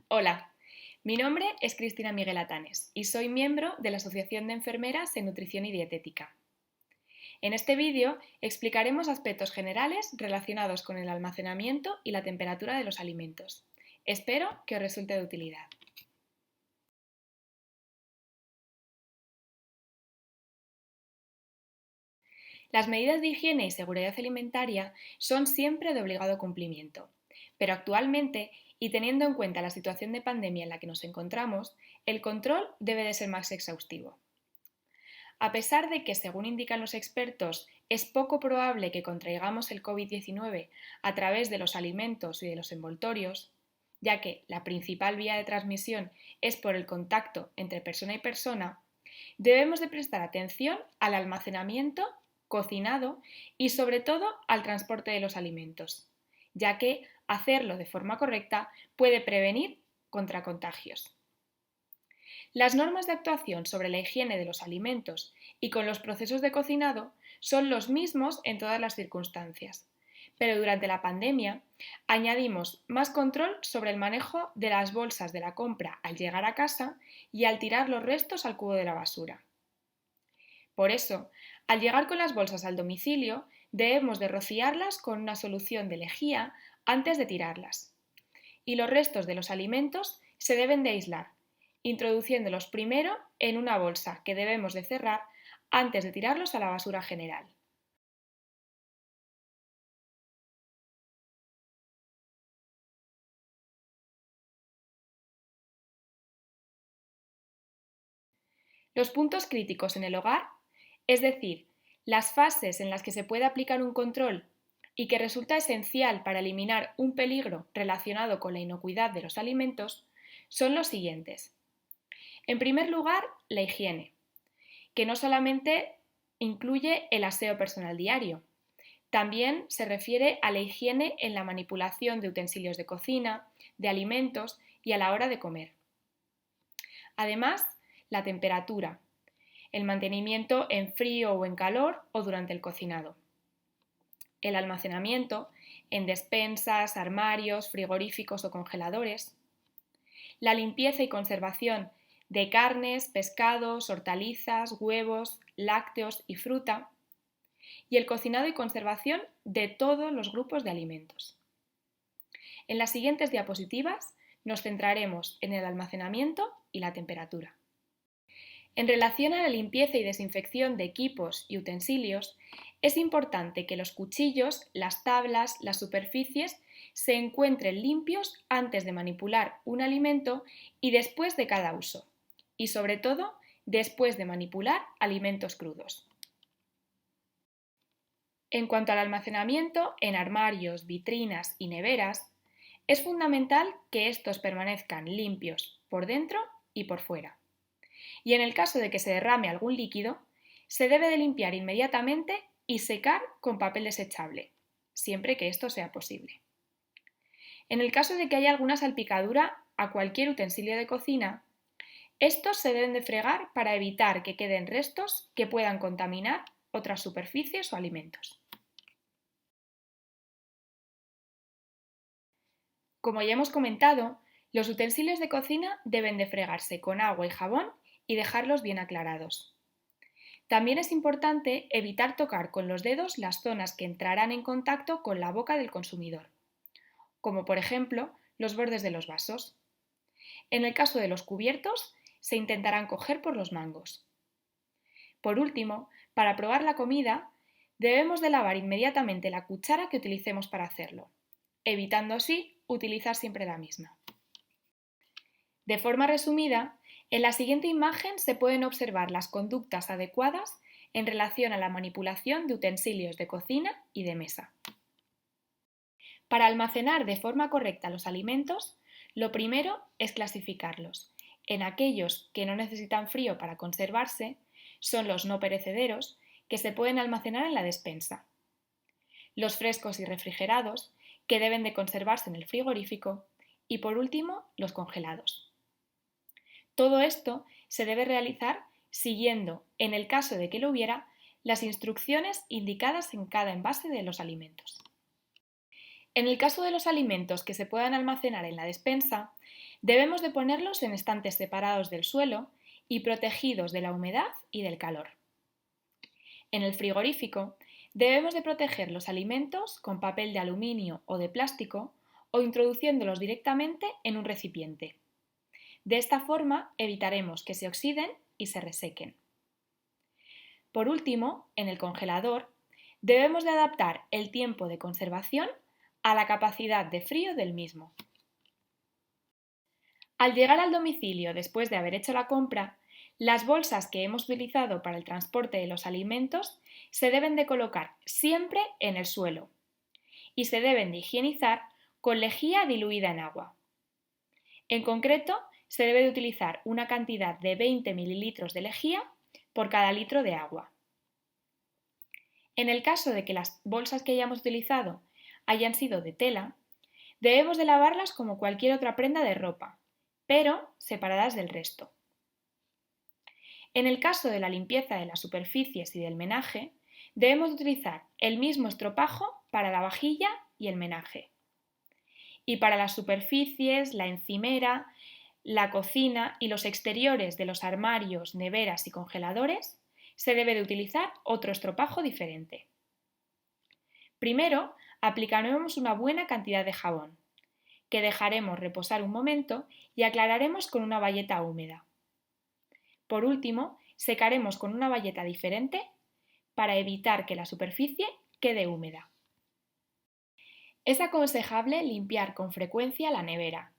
Hola, mi nombre es Cristina Miguel Atanes y soy miembro de la Asociación de Enfermeras en Nutrición y Dietética. En este vídeo explicaremos aspectos generales relacionados con el almacenamiento y la temperatura de los alimentos. Espero que os resulte de utilidad. Las medidas de higiene y seguridad alimentaria son siempre de obligado cumplimiento, pero actualmente, y teniendo en cuenta la situación de pandemia en la que nos encontramos, el control debe de ser más exhaustivo. A pesar de que, según indican los expertos, es poco probable que contraigamos el COVID-19 a través de los alimentos y de los envoltorios, ya que la principal vía de transmisión es por el contacto entre persona y persona, debemos de prestar atención al almacenamiento, cocinado y sobre todo al transporte de los alimentos, ya que hacerlo de forma correcta puede prevenir contra contagios. Las normas de actuación sobre la higiene de los alimentos y con los procesos de cocinado son los mismos en todas las circunstancias, pero durante la pandemia añadimos más control sobre el manejo de las bolsas de la compra al llegar a casa y al tirar los restos al cubo de la basura. Por eso, al llegar con las bolsas al domicilio, debemos de rociarlas con una solución de lejía antes de tirarlas. Y los restos de los alimentos se deben de aislar, introduciéndolos primero en una bolsa que debemos de cerrar antes de tirarlos a la basura general. Los puntos críticos en el hogar, es decir, las fases en las que se puede aplicar un control y que resulta esencial para eliminar un peligro relacionado con la inocuidad de los alimentos, son los siguientes. En primer lugar, la higiene, que no solamente incluye el aseo personal diario, también se refiere a la higiene en la manipulación de utensilios de cocina, de alimentos y a la hora de comer. Además, la temperatura, el mantenimiento en frío o en calor o durante el cocinado. El almacenamiento en despensas, armarios, frigoríficos o congeladores. La limpieza y conservación de carnes, pescados, hortalizas, huevos, lácteos y fruta. Y el cocinado y conservación de todos los grupos de alimentos. En las siguientes diapositivas nos centraremos en el almacenamiento y la temperatura. En relación a la limpieza y desinfección de equipos y utensilios, es importante que los cuchillos, las tablas, las superficies se encuentren limpios antes de manipular un alimento y después de cada uso, y sobre todo después de manipular alimentos crudos. En cuanto al almacenamiento en armarios, vitrinas y neveras, es fundamental que estos permanezcan limpios por dentro y por fuera. Y en el caso de que se derrame algún líquido, se debe de limpiar inmediatamente y secar con papel desechable, siempre que esto sea posible. En el caso de que haya alguna salpicadura a cualquier utensilio de cocina, estos se deben de fregar para evitar que queden restos que puedan contaminar otras superficies o alimentos. Como ya hemos comentado, los utensilios de cocina deben de fregarse con agua y jabón y dejarlos bien aclarados. También es importante evitar tocar con los dedos las zonas que entrarán en contacto con la boca del consumidor, como por ejemplo los bordes de los vasos. En el caso de los cubiertos, se intentarán coger por los mangos. Por último, para probar la comida, debemos de lavar inmediatamente la cuchara que utilicemos para hacerlo, evitando así utilizar siempre la misma. De forma resumida, en la siguiente imagen se pueden observar las conductas adecuadas en relación a la manipulación de utensilios de cocina y de mesa. Para almacenar de forma correcta los alimentos, lo primero es clasificarlos. En aquellos que no necesitan frío para conservarse, son los no perecederos, que se pueden almacenar en la despensa. Los frescos y refrigerados, que deben de conservarse en el frigorífico. Y por último, los congelados. Todo esto se debe realizar siguiendo, en el caso de que lo hubiera, las instrucciones indicadas en cada envase de los alimentos. En el caso de los alimentos que se puedan almacenar en la despensa, debemos de ponerlos en estantes separados del suelo y protegidos de la humedad y del calor. En el frigorífico, debemos de proteger los alimentos con papel de aluminio o de plástico o introduciéndolos directamente en un recipiente. De esta forma evitaremos que se oxiden y se resequen. Por último, en el congelador, debemos de adaptar el tiempo de conservación a la capacidad de frío del mismo. Al llegar al domicilio después de haber hecho la compra, las bolsas que hemos utilizado para el transporte de los alimentos se deben de colocar siempre en el suelo y se deben de higienizar con lejía diluida en agua. En concreto, se debe de utilizar una cantidad de 20 mililitros de lejía por cada litro de agua. En el caso de que las bolsas que hayamos utilizado hayan sido de tela, debemos de lavarlas como cualquier otra prenda de ropa, pero separadas del resto. En el caso de la limpieza de las superficies y del menaje, debemos utilizar el mismo estropajo para la vajilla y el menaje. Y para las superficies, la encimera, la cocina y los exteriores de los armarios, neveras y congeladores, se debe de utilizar otro estropajo diferente. Primero, aplicaremos una buena cantidad de jabón, que dejaremos reposar un momento y aclararemos con una bayeta húmeda. Por último, secaremos con una bayeta diferente para evitar que la superficie quede húmeda. Es aconsejable limpiar con frecuencia la nevera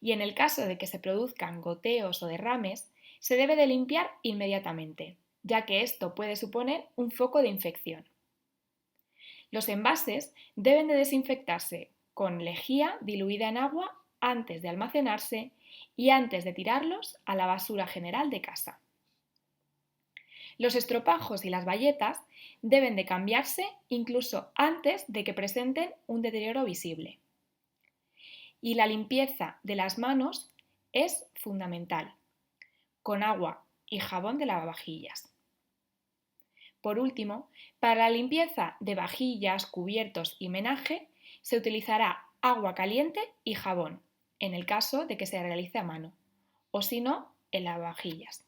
y en el caso de que se produzcan goteos o derrames, se debe de limpiar inmediatamente, ya que esto puede suponer un foco de infección. Los envases deben de desinfectarse con lejía diluida en agua antes de almacenarse y antes de tirarlos a la basura general de casa. Los estropajos y las bayetas deben de cambiarse incluso antes de que presenten un deterioro visible. Y la limpieza de las manos es fundamental, con agua y jabón de lavavajillas. Por último, para la limpieza de vajillas, cubiertos y menaje, se utilizará agua caliente y jabón, en el caso de que se realice a mano, o si no, en lavavajillas.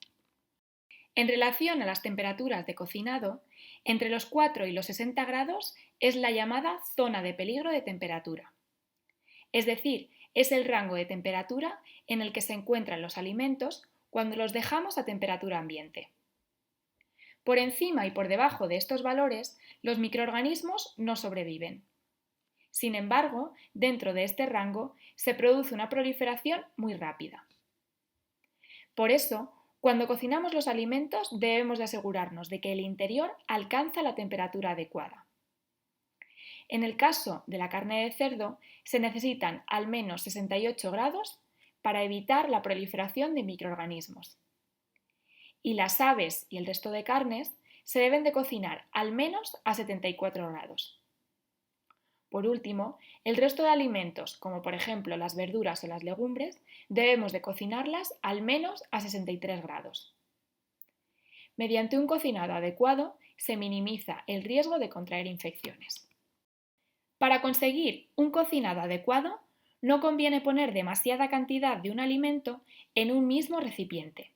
En relación a las temperaturas de cocinado, entre los 4 y los 60 grados es la llamada zona de peligro de temperatura. Es decir, es el rango de temperatura en el que se encuentran los alimentos cuando los dejamos a temperatura ambiente. Por encima y por debajo de estos valores, los microorganismos no sobreviven. Sin embargo, dentro de este rango se produce una proliferación muy rápida. Por eso, cuando cocinamos los alimentos debemos de asegurarnos de que el interior alcanza la temperatura adecuada. En el caso de la carne de cerdo, se necesitan al menos 68 grados para evitar la proliferación de microorganismos. Y las aves y el resto de carnes se deben de cocinar al menos a 74 grados. Por último, el resto de alimentos, como por ejemplo las verduras o las legumbres, debemos de cocinarlas al menos a 63 grados. Mediante un cocinado adecuado se minimiza el riesgo de contraer infecciones. Para conseguir un cocinado adecuado, no conviene poner demasiada cantidad de un alimento en un mismo recipiente.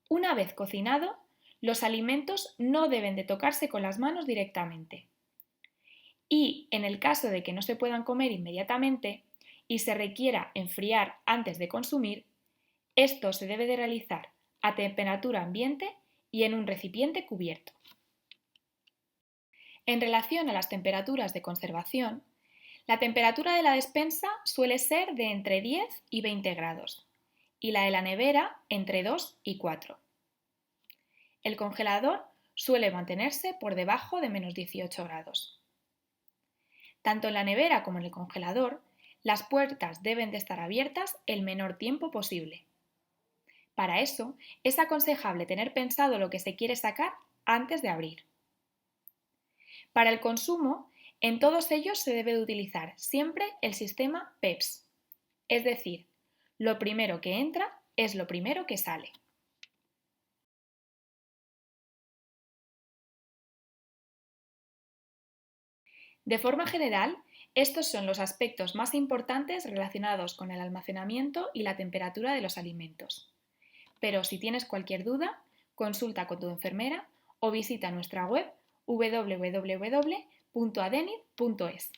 Una vez cocinado, los alimentos no deben de tocarse con las manos directamente. Y, en el caso de que no se puedan comer inmediatamente y se requiera enfriar antes de consumir, esto se debe de realizar a temperatura ambiente y en un recipiente cubierto. En relación a las temperaturas de conservación, la temperatura de la despensa suele ser de entre 10 y 20 grados y la de la nevera entre 2 y 4. El congelador suele mantenerse por debajo de menos 18 grados. Tanto en la nevera como en el congelador, las puertas deben de estar abiertas el menor tiempo posible. Para eso, es aconsejable tener pensado lo que se quiere sacar antes de abrir. Para el consumo, en todos ellos se debe de utilizar siempre el sistema PEPS, es decir, lo primero que entra es lo primero que sale. De forma general, estos son los aspectos más importantes relacionados con el almacenamiento y la temperatura de los alimentos. Pero si tienes cualquier duda, consulta con tu enfermera o visita nuestra web www.adenid.es.